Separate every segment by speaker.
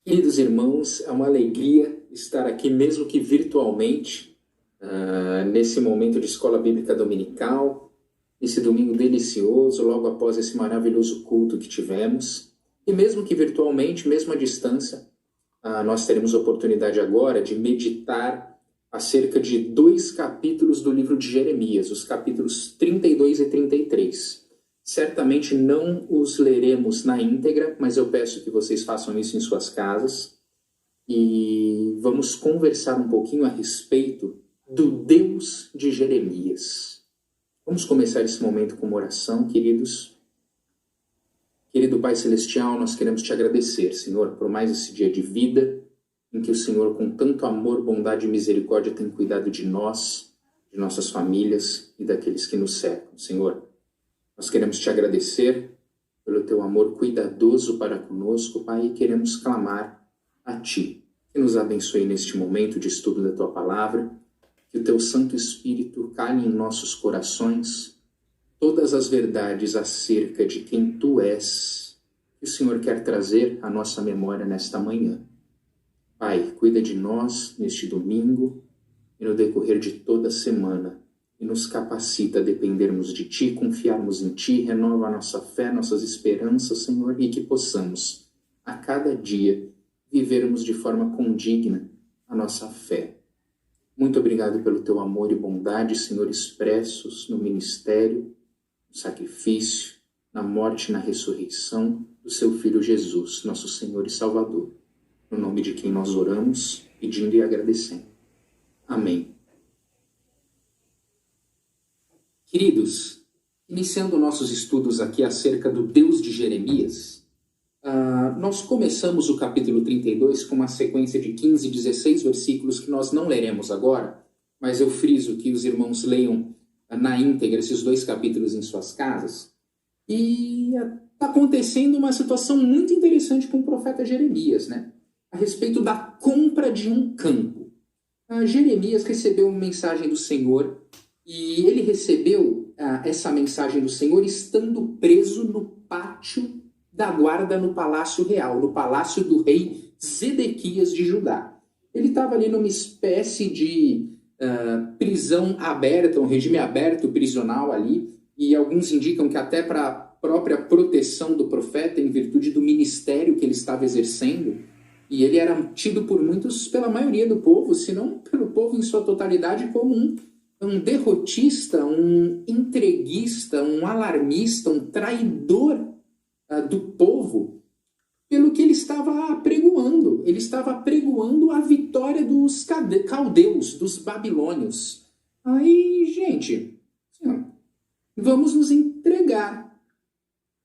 Speaker 1: Queridos irmãos, é uma alegria estar aqui, mesmo que virtualmente, nesse momento de escola bíblica dominical, esse domingo delicioso, logo após esse maravilhoso culto que tivemos. E mesmo que virtualmente, mesmo à distância, nós teremos a oportunidade agora de meditar acerca de 2 capítulos do livro de Jeremias, os capítulos 32 e 33. Certamente não os leremos na íntegra, mas eu peço que vocês façam isso em suas casas. E vamos conversar um pouquinho a respeito do Deus de Jeremias. Vamos começar esse momento com uma oração, queridos. Querido Pai Celestial, nós queremos te agradecer, Senhor, por mais esse dia de vida, em que o Senhor, com tanto amor, bondade e misericórdia, tem cuidado de nós, de nossas famílias e daqueles que nos cercam. Senhor, nós queremos te agradecer pelo teu amor cuidadoso para conosco, Pai, e queremos clamar a Ti, que nos abençoe neste momento de estudo da Tua Palavra, que o Teu Santo Espírito cale em nossos corações todas as verdades acerca de quem Tu és, que o Senhor quer trazer à nossa memória nesta manhã. Pai, cuida de nós neste domingo e no decorrer de toda a semana, e nos capacita a dependermos de Ti, confiarmos em Ti, renova a nossa fé, nossas esperanças, Senhor, e que possamos, a cada dia, vivermos de forma condigna a nossa fé. Muito obrigado pelo Teu amor e bondade, Senhor, expressos no ministério, no sacrifício, na morte e na ressurreição do Seu Filho Jesus, nosso Senhor e Salvador, no nome de quem nós oramos, pedindo e agradecendo. Amém. Queridos, iniciando nossos estudos aqui acerca do Deus de Jeremias, nós começamos o capítulo 32 com uma sequência de 15 e 16 versículos que nós não leremos agora, mas eu friso que os irmãos leiam na íntegra esses 2 capítulos em suas casas. E está acontecendo uma situação muito interessante com o profeta Jeremias, né? A respeito da compra de um campo. Jeremias recebeu uma mensagem do Senhor. E ele recebeu essa mensagem do Senhor estando preso no pátio da guarda no Palácio Real, no palácio do rei Zedequias de Judá. Ele estava ali numa espécie de prisão aberta, um regime aberto prisional ali, e alguns indicam que até para a própria proteção do profeta, em virtude do ministério que ele estava exercendo, e ele era tido por muitos, pela maioria do povo, se não pelo povo em sua totalidade, como um derrotista, um entreguista, um alarmista, um traidor do povo, pelo que ele estava apregoando. Ele estava apregoando a vitória dos caldeus, dos babilônios. Aí, gente, vamos nos entregar.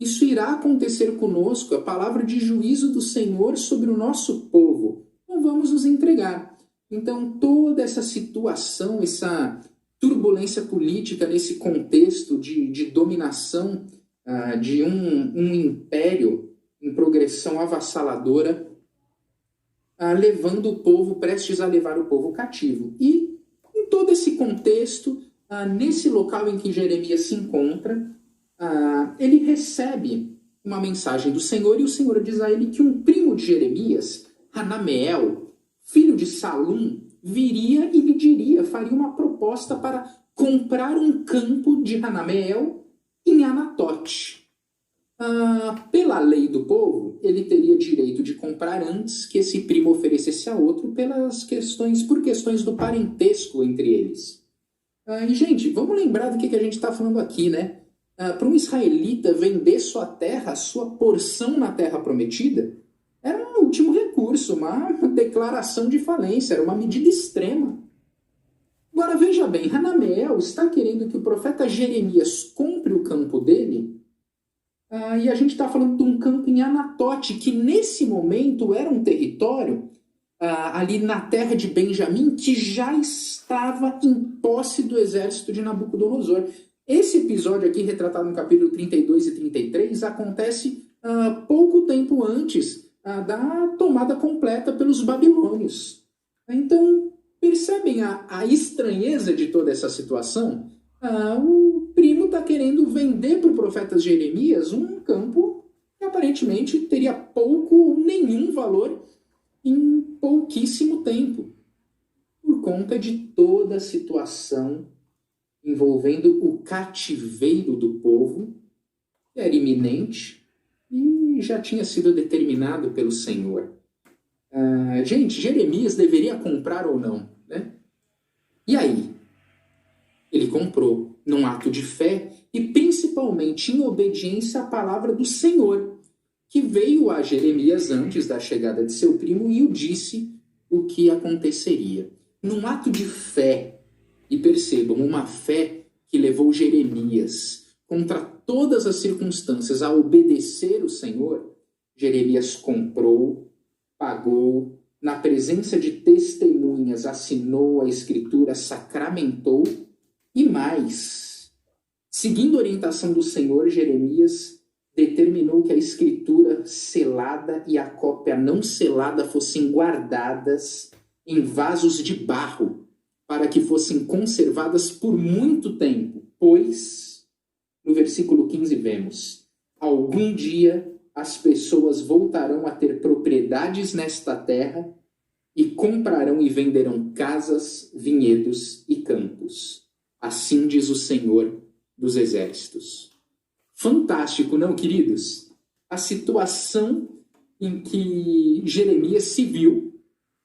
Speaker 1: Isso irá acontecer conosco, a palavra de juízo do Senhor sobre o nosso povo. Não vamos nos entregar. Então, toda essa situação, essa turbulência política nesse contexto de dominação de um império em progressão avassaladora, levando o povo, prestes a levar o povo cativo. E em todo esse contexto, nesse local em que Jeremias se encontra, ele recebe uma mensagem do Senhor, e o Senhor diz a ele que um primo de Jeremias, Hanameel, filho de Salum, viria e lhe diria, faria uma proposta para comprar um campo de Hanameel em Anatote. Pela lei do povo, ele teria direito de comprar antes que esse primo oferecesse a outro por questões do parentesco entre eles. E, gente, vamos lembrar do que a gente está falando aqui, né? Para um israelita vender sua terra, sua porção na terra prometida, era um último recurso, uma declaração de falência, era uma medida extrema. Agora, veja bem, Hanameel está querendo que o profeta Jeremias compre o campo dele, e a gente está falando de um campo em Anatote, que nesse momento era um território ali na terra de Benjamim, que já estava em posse do exército de Nabucodonosor. Esse episódio aqui, retratado no capítulo 32 e 33, acontece pouco tempo antes da tomada completa pelos babilônios. Então, percebem a estranheza de toda essa situação? O primo está querendo vender para o profeta Jeremias um campo que aparentemente teria pouco ou nenhum valor em pouquíssimo tempo, por conta de toda a situação envolvendo o cativeiro do povo, que era iminente e já tinha sido determinado pelo Senhor. Gente, Jeremias deveria comprar ou não, né? E aí? Ele comprou num ato de fé e principalmente em obediência à palavra do Senhor, que veio a Jeremias antes da chegada de seu primo e o disse o que aconteceria. Num ato de fé, e percebam, uma fé que levou Jeremias, contra todas as circunstâncias, a obedecer o Senhor, Jeremias comprou, pagou, na presença de testemunhas, assinou a escritura, sacramentou e mais. Seguindo a orientação do Senhor, Jeremias determinou que a escritura selada e a cópia não selada fossem guardadas em vasos de barro, para que fossem conservadas por muito tempo, pois, no versículo 15 vemos, algum dia as pessoas voltarão a ter propriedades nesta terra e comprarão e venderão casas, vinhedos e campos. Assim diz o Senhor dos Exércitos. Fantástico, não, queridos? A situação em que Jeremias se viu,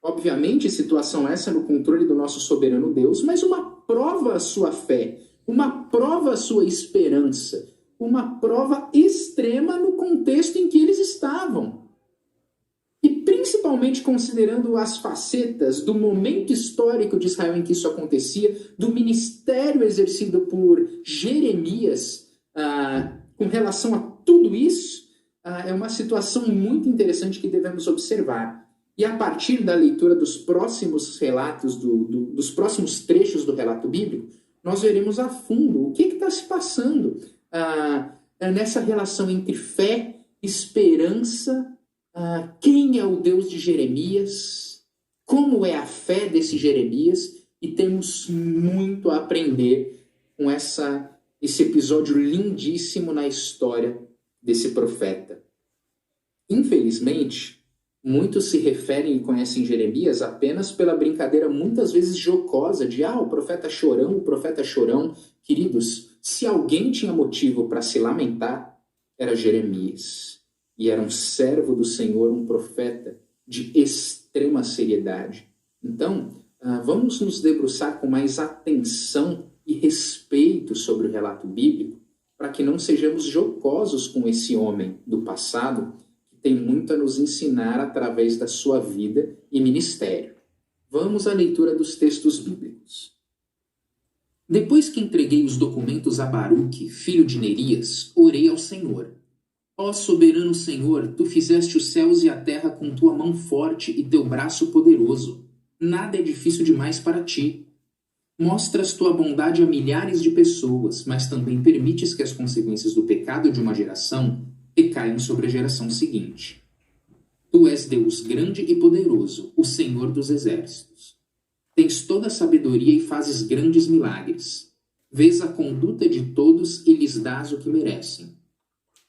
Speaker 1: obviamente, situação essa no controle do nosso soberano Deus, mas uma prova à sua fé, uma prova à sua esperança, uma prova extrema no contexto em que eles estavam. E principalmente considerando as facetas do momento histórico de Israel em que isso acontecia, do ministério exercido por Jeremias com relação a tudo isso, é uma situação muito interessante que devemos observar. E a partir da leitura dos próximos relatos, dos próximos trechos do relato bíblico, nós veremos a fundo o que está se passando nessa relação entre fé, esperança, quem é o Deus de Jeremias, como é a fé desse Jeremias, e temos muito a aprender com esse episódio lindíssimo na história desse profeta. Infelizmente, muitos se referem e conhecem Jeremias apenas pela brincadeira muitas vezes jocosa de o profeta chorão, o profeta chorão. Queridos, se alguém tinha motivo para se lamentar, era Jeremias. E era um servo do Senhor, um profeta de extrema seriedade. Então, vamos nos debruçar com mais atenção e respeito sobre o relato bíblico, para que não sejamos jocosos com esse homem do passado, tem muito a nos ensinar através da sua vida e ministério. Vamos à leitura dos textos bíblicos. Depois que entreguei os documentos a Baruque, filho de Nerias, orei ao Senhor. Ó soberano Senhor, tu fizeste os céus e a terra com tua mão forte e teu braço poderoso. Nada é difícil demais para ti. Mostras tua bondade a milhares de pessoas, mas também permites que as consequências do pecado de uma geração recaiam sobre a geração seguinte. Tu és Deus grande e poderoso, o Senhor dos exércitos. Tens toda a sabedoria e fazes grandes milagres. Vês a conduta de todos e lhes dás o que merecem.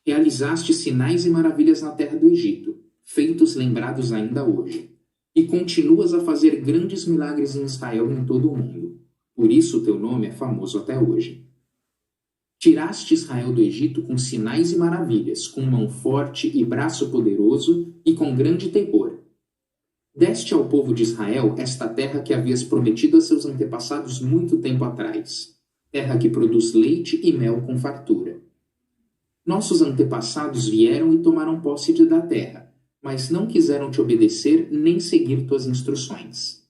Speaker 1: Realizaste sinais e maravilhas na terra do Egito, feitos lembrados ainda hoje. E continuas a fazer grandes milagres em Israel e em todo o mundo. Por isso o teu nome é famoso até hoje. Tiraste Israel do Egito com sinais e maravilhas, com mão forte e braço poderoso e com grande terror. Deste ao povo de Israel esta terra que havias prometido a seus antepassados muito tempo atrás, terra que produz leite e mel com fartura. Nossos antepassados vieram e tomaram posse da terra, mas não quiseram te obedecer nem seguir tuas instruções.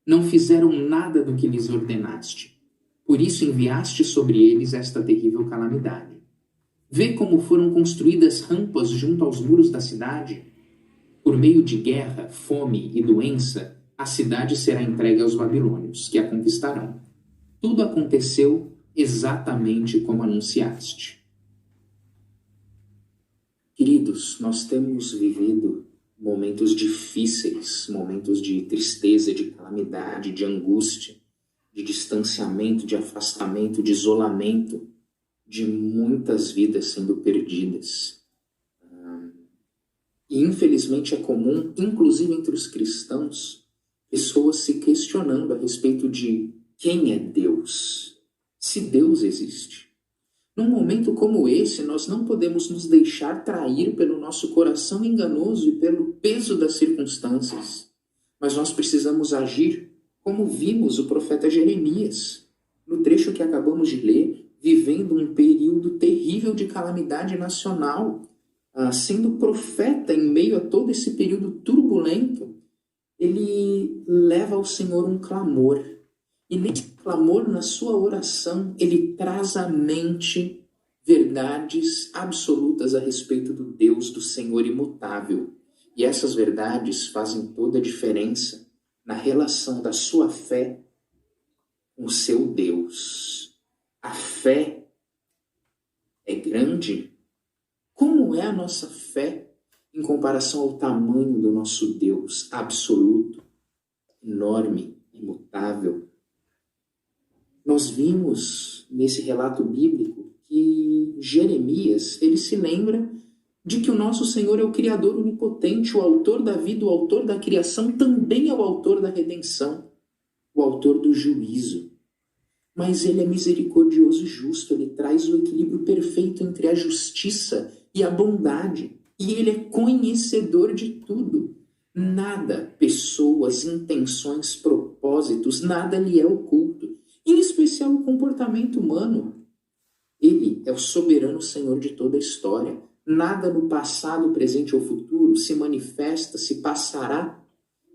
Speaker 1: Não fizeram nada do que lhes ordenaste. Por isso enviaste sobre eles esta terrível calamidade. Vê como foram construídas rampas junto aos muros da cidade. Por meio de guerra, fome e doença, a cidade será entregue aos babilônios, que a conquistarão. Tudo aconteceu exatamente como anunciaste. Queridos, nós temos vivido momentos difíceis, momentos de tristeza, de calamidade, de angústia, de distanciamento, de afastamento, de isolamento, de muitas vidas sendo perdidas. E infelizmente é comum, inclusive entre os cristãos, pessoas se questionando a respeito de quem é Deus, se Deus existe. Num momento como esse, nós não podemos nos deixar trair pelo nosso coração enganoso e pelo peso das circunstâncias, mas nós precisamos agir como vimos o profeta Jeremias, no trecho que acabamos de ler, vivendo um período terrível de calamidade nacional, sendo profeta em meio a todo esse período turbulento. Ele leva ao Senhor um clamor. E nesse clamor, na sua oração, ele traz à mente verdades absolutas a respeito do Deus, do Senhor imutável. E essas verdades fazem toda a diferença na relação da sua fé com o seu Deus. A fé é grande? Como é a nossa fé em comparação ao tamanho do nosso Deus absoluto, enorme, imutável? Nós vimos nesse relato bíblico que Jeremias, ele se lembra de que o nosso Senhor é o Criador onipotente, o autor da vida, o autor da criação, também é o autor da redenção, o autor do juízo. Mas ele é misericordioso e justo, ele traz o equilíbrio perfeito entre a justiça e a bondade. E ele é conhecedor de tudo. Nada, pessoas, intenções, propósitos, nada lhe é oculto. Em especial o comportamento humano. Ele é o soberano Senhor de toda a história. Nada no passado, presente ou futuro se manifesta, se passará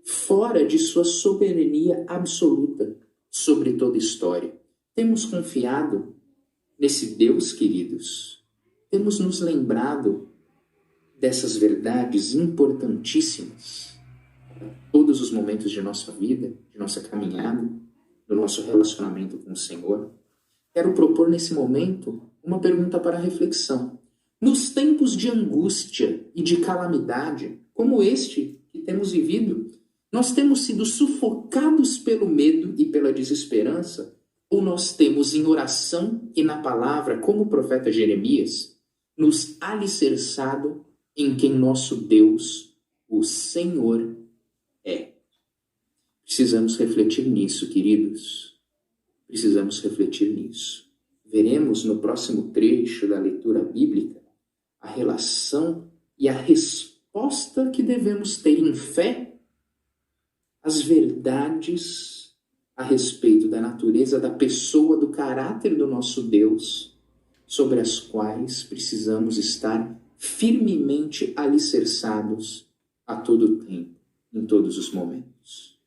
Speaker 1: fora de sua soberania absoluta sobre toda a história. Temos confiado nesse Deus, queridos. Temos nos lembrado dessas verdades importantíssimas para todos os momentos de nossa vida, de nossa caminhada, do nosso relacionamento com o Senhor. Quero propor nesse momento uma pergunta para reflexão. Nos tempos de angústia e de calamidade, como este que temos vivido, nós temos sido sufocados pelo medo e pela desesperança? Ou nós temos em oração e na palavra, como o profeta Jeremias, nos alicerçado em quem nosso Deus, o Senhor, é? Precisamos refletir nisso, queridos. Precisamos refletir nisso. Veremos no próximo trecho da leitura bíblica a relação e a resposta que devemos ter em fé às verdades a respeito da natureza, da pessoa, do caráter do nosso Deus, sobre as quais precisamos estar firmemente alicerçados a todo tempo, em todos os momentos.